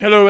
Hello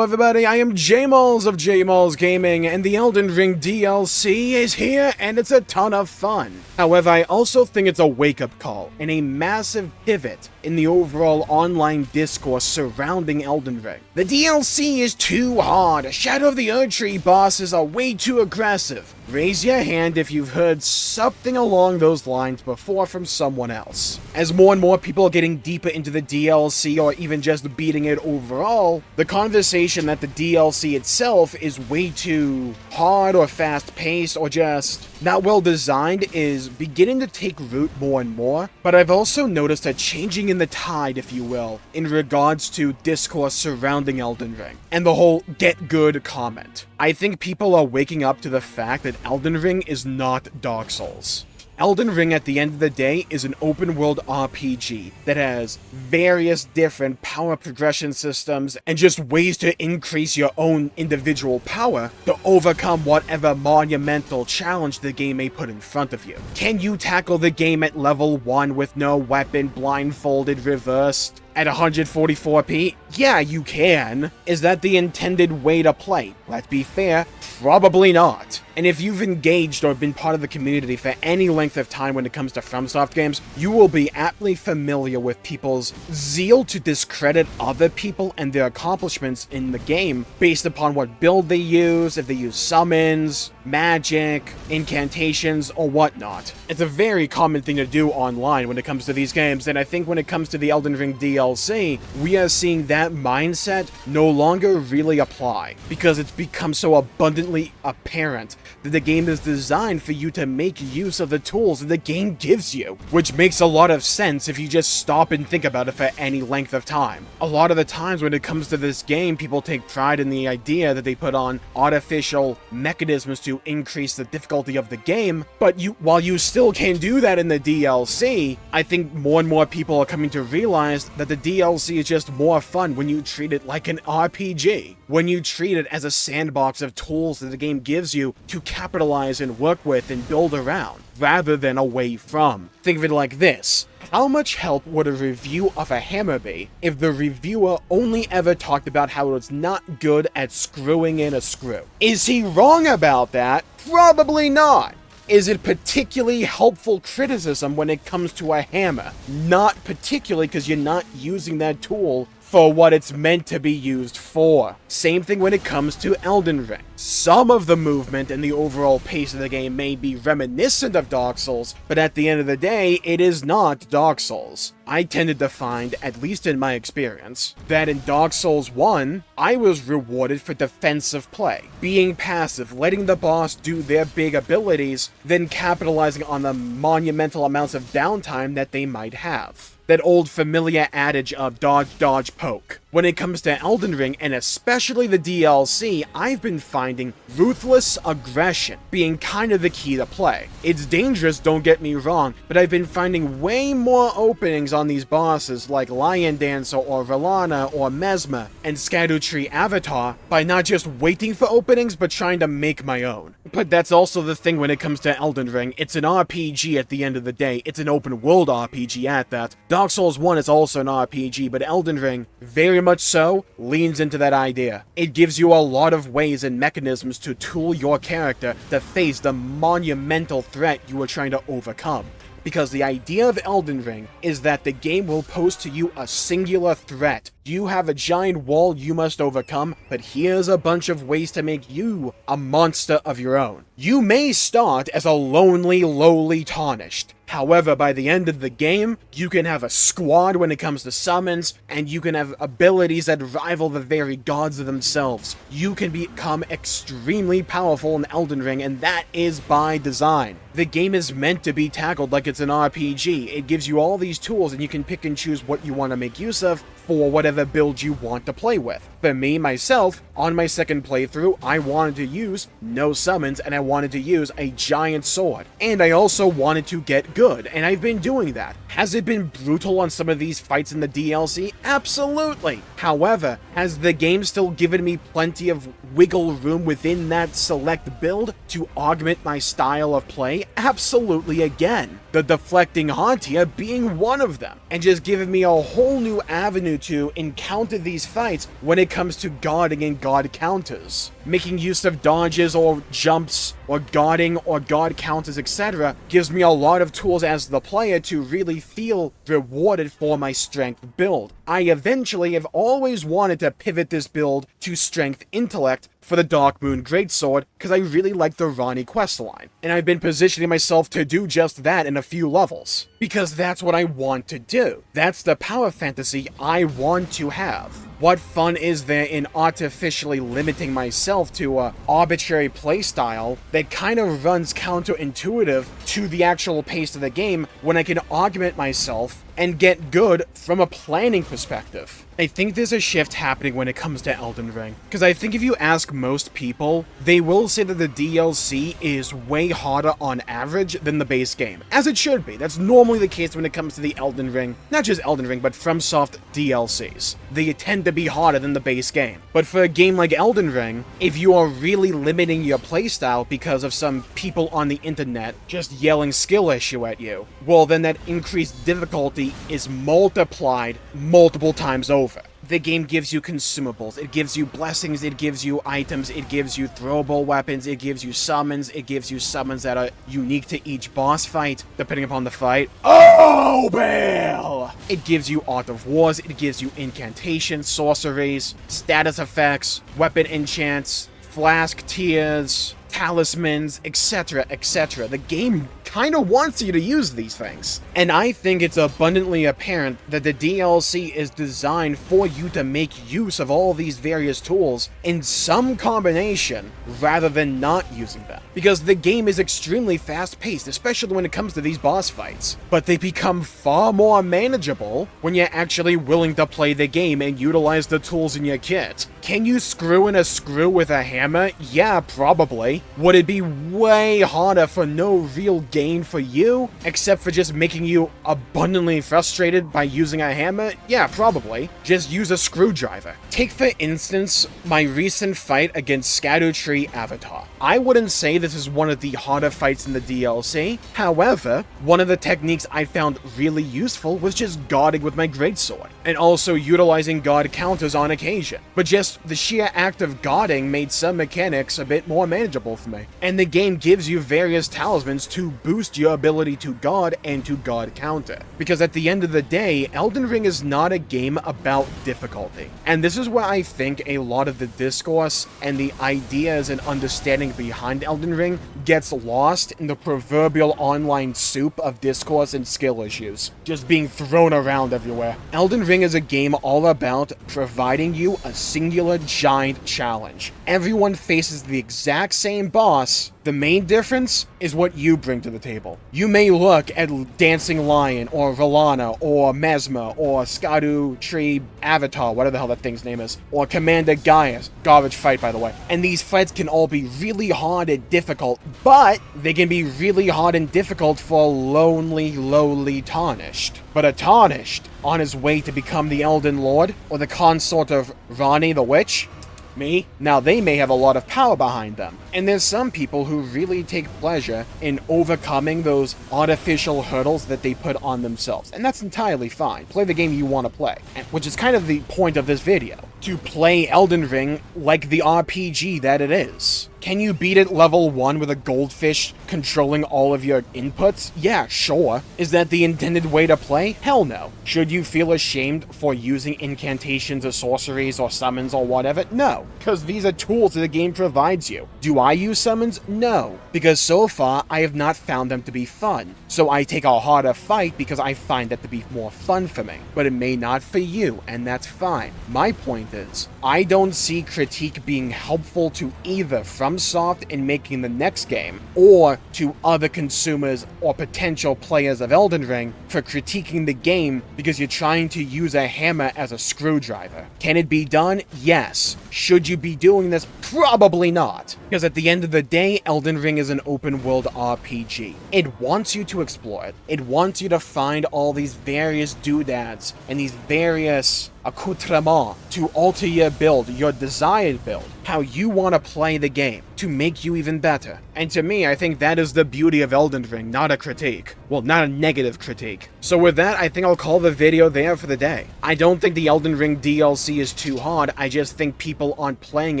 everybody, I am Jmulls of Jmulls Gaming, and the Elden Ring DLC is here, and it's a ton of fun. However, I also think it's a wake-up call, and a massive pivot in the overall online discourse surrounding Elden Ring. The DLC is too hard, Shadow of the Erdtree bosses are way too aggressive. Raise your hand if you've heard something along those lines before from someone else. As more and more people are getting deeper into the DLC, or even just beating it overall, the conversation that the DLC itself is way too hard or fast-paced or just not well designed is beginning to take root more and more, but I've also noticed a changing in the tide, if you will, in regards to discourse surrounding Elden Ring, and the whole get good comment. I think people are waking up to the fact that Elden Ring is not Dark Souls. Elden Ring, at the end of the day, is an open-world RPG that has various different power progression systems and just ways to increase your own individual power to overcome whatever monumental challenge the game may put in front of you. Can you tackle the game at level 1 with no weapon, blindfolded, reversed, at 144p? Yeah, you can. Is that the intended way to play? Let's be fair, probably not. And if you've engaged or been part of the community for any length of time when it comes to FromSoft games, you will be aptly familiar with people's zeal to discredit other people and their accomplishments in the game based upon what build they use, if they use summons, magic, incantations, or whatnot. It's a very common thing to do online when it comes to these games, and I think when it comes to the Elden Ring DLC, we are seeing that mindset no longer really apply, because it's become so abundantly apparent that the game is designed for you to make use of the tools that the game gives you, which makes a lot of sense if you just stop and think about it for any length of time. A lot of the times when it comes to this game, people take pride in the idea that they put on artificial mechanisms to increase the difficulty of the game, but while you still can do that in the DLC, I think more and more people are coming to realize that the DLC is just more fun when you treat it like an RPG. When you treat it as a sandbox of tools that the game gives you to capitalize and work with and build around, rather than away from. Think of it like this. How much help would a review of a hammer be if the reviewer only ever talked about how it was not good at screwing in a screw? Is he wrong about that? Probably not. Is it particularly helpful criticism when it comes to a hammer? Not particularly, because you're not using that tool for what it's meant to be used for. Same thing when it comes to Elden Ring. Some of the movement and the overall pace of the game may be reminiscent of Dark Souls, but at the end of the day, it is not Dark Souls. I tended to find, at least in my experience, that in Dark Souls 1, I was rewarded for defensive play, being passive, letting the boss do their big abilities, then capitalizing on the monumental amounts of downtime that they might have. That old familiar adage of dodge, dodge, poke. When it comes to Elden Ring, and especially the DLC, I've been finding ruthless aggression being kind of the key to play. It's dangerous, don't get me wrong, but I've been finding way more openings on these bosses like Lion Dancer or Valana or Mesma and Erdtree Avatar by not just waiting for openings, but trying to make my own. But that's also the thing when it comes to Elden Ring. It's an RPG at the end of the day. It's an open world RPG at that. Dark Souls 1 is also an RPG, but Elden Ring, very much so, leans into that idea. It gives you a lot of ways and mechanisms to tool your character to face the monumental threat you are trying to overcome. Because the idea of Elden Ring is that the game will pose to you a singular threat. You have a giant wall you must overcome, but here's a bunch of ways to make you a monster of your own. You may start as a lonely, lowly Tarnished. However, by the end of the game, you can have a squad when it comes to summons, and you can have abilities that rival the very gods themselves. You can become extremely powerful in Elden Ring, and that is by design. The game is meant to be tackled like it's an RPG. It gives you all these tools, and you can pick and choose what you want to make use of for whatever build you want to play with. For me, myself, on my second playthrough, I wanted to use no summons, and I wanted to use a giant sword. And I also wanted to get good, and I've been doing that. Has it been brutal on some of these fights in the DLC? Absolutely! However, has the game still given me plenty of wiggle room within that select build to augment my style of play? Absolutely again. the deflecting Hauntia being one of them, and just giving me a whole new avenue to encounter these fights when it comes to guarding and guard counters. Making use of dodges or jumps or guarding or guard counters, etc. gives me a lot of tools as the player to really feel rewarded for my strength build. I eventually have always wanted to pivot this build to strength intellect for the Dark Moon Greatsword because I really like the Ronnie questline, and I've been positioning myself to do just that in a few levels, because that's what I want to do. That's the power fantasy I want to have. What fun is there in artificially limiting myself to a arbitrary playstyle that kind of runs counterintuitive to the actual pace of the game when I can augment myself and get good from a planning perspective? I think there's a shift happening when it comes to Elden Ring, because I think if you ask most people, they will say that the DLC is way harder on average than the base game, as it should be. That's normally the case when it comes to the Elden Ring, not just Elden Ring, but FromSoft DLCs. They tend to be harder than the base game. But for a game like Elden Ring, if you are really limiting your playstyle because of some people on the internet just yelling skill issue at you, well then that increased difficulty is multiplied multiple times over. The game gives you consumables, it gives you blessings, it gives you items, it gives you throwable weapons, it gives you summons that are unique to each boss fight, depending upon the fight. Oh, Bill! It gives you Art of Wars, it gives you incantations, sorceries, status effects, weapon enchants, flask tiers, talismans, etc., etc. The game kind of wants you to use these things. And I think it's abundantly apparent that the DLC is designed for you to make use of all these various tools in some combination rather than not using them. Because the game is extremely fast-paced, especially when it comes to these boss fights. But they become far more manageable when you're actually willing to play the game and utilize the tools in your kit. Can you screw in a screw with a hammer? Yeah, probably. Would it be way harder for no real gain for you, except for just making you abundantly frustrated by using a hammer? Yeah, probably. Just use a screwdriver. Take for instance my recent fight against Erdtree Avatar. I wouldn't say this is one of the harder fights in the DLC. However, one of the techniques I found really useful was just guarding with my greatsword, and also utilizing guard counters on occasion. But just the sheer act of guarding made some mechanics a bit more manageable for me. And the game gives you various talismans to boost your ability to guard and to guard counter. Because at the end of the day, Elden Ring is not a game about difficulty. And this is where I think a lot of the discourse and the ideas and understanding behind Elden Ring gets lost in the proverbial online soup of discourse and skill issues just being thrown around everywhere. Elden Ring is a game all about providing you a singular giant challenge. Everyone faces the exact same boss. The main difference is what you bring to the table. You may look at Dancing Lion, or Valana, or Mesma, or Erdtree Avatar, whatever the hell that thing's name is, or Commander Gaius, garbage fight by the way, and these fights can all be really hard and difficult, but they can be really hard and difficult for lowly Tarnished. But a Tarnished, on his way to become the Elden Lord, or the consort of Ranni the Witch, me, now they may have a lot of power behind them. And there's some people who really take pleasure in overcoming those artificial hurdles that they put on themselves. And that's entirely fine. Play the game you want to play. Which is kind of the point of this video. To play Elden Ring like the RPG that it is. Can you beat it level 1 with a goldfish controlling all of your inputs? Yeah, sure. Is that the intended way to play? Hell no. Should you feel ashamed for using incantations or sorceries or summons or whatever? No, because these are tools that the game provides you. Do I use summons? No, because so far I have not found them to be fun. So I take a harder fight because I find that to be more fun for me. But it may not for you, and that's fine. My point is, I don't see critique being helpful to either FromSoft in making the next game, or to other consumers or potential players of Elden Ring for critiquing the game because you're trying to use a hammer as a screwdriver. Can it be done? Yes. Should you be doing this? Probably not. Because at the end of the day, Elden Ring is an open world RPG. It wants you to explore it. It wants you to find all these various doodads and these various accoutrement to alter your build, your desired build, how you want to play the game, to make you even better. And to me, I think that is the beauty of Elden Ring, not a critique. Well, not a negative critique. So with that, I think I'll call the video there for the day. I don't think the Elden Ring DLC is too hard, I just think people aren't playing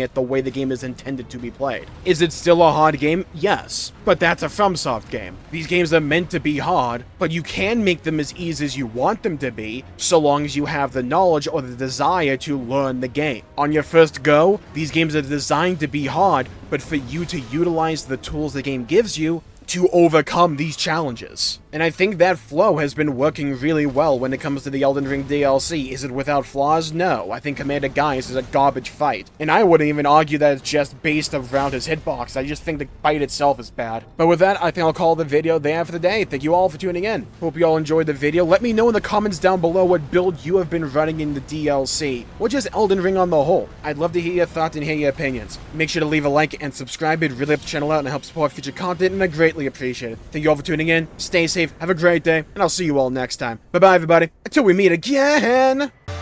it the way the game is intended to be played. Is it still a hard game? Yes. But that's a FromSoft game. These games are meant to be hard, but you can make them as easy as you want them to be, so long as you have the knowledge or the desire to learn the game. On your first go, these games are designed to be hard, but for you to utilize the tools the game gives you to overcome these challenges. And I think that flow has been working really well when it comes to the Elden Ring DLC. Is it without flaws? No. I think Commander Gaius is a garbage fight. And I wouldn't even argue that it's just based around his hitbox. I just think the fight itself is bad. But with that, I think I'll call the video there for the day. Thank you all for tuning in. Hope you all enjoyed the video. Let me know in the comments down below what build you have been running in the DLC, or just Elden Ring on the whole. I'd love to hear your thoughts and hear your opinions. Make sure to leave a like and subscribe. It really helps the channel out and helps support future content, and I greatly appreciate it. Thank you all for tuning in. Stay safe, have a great day, and I'll see you all next time. Bye-bye, everybody. Until we meet again!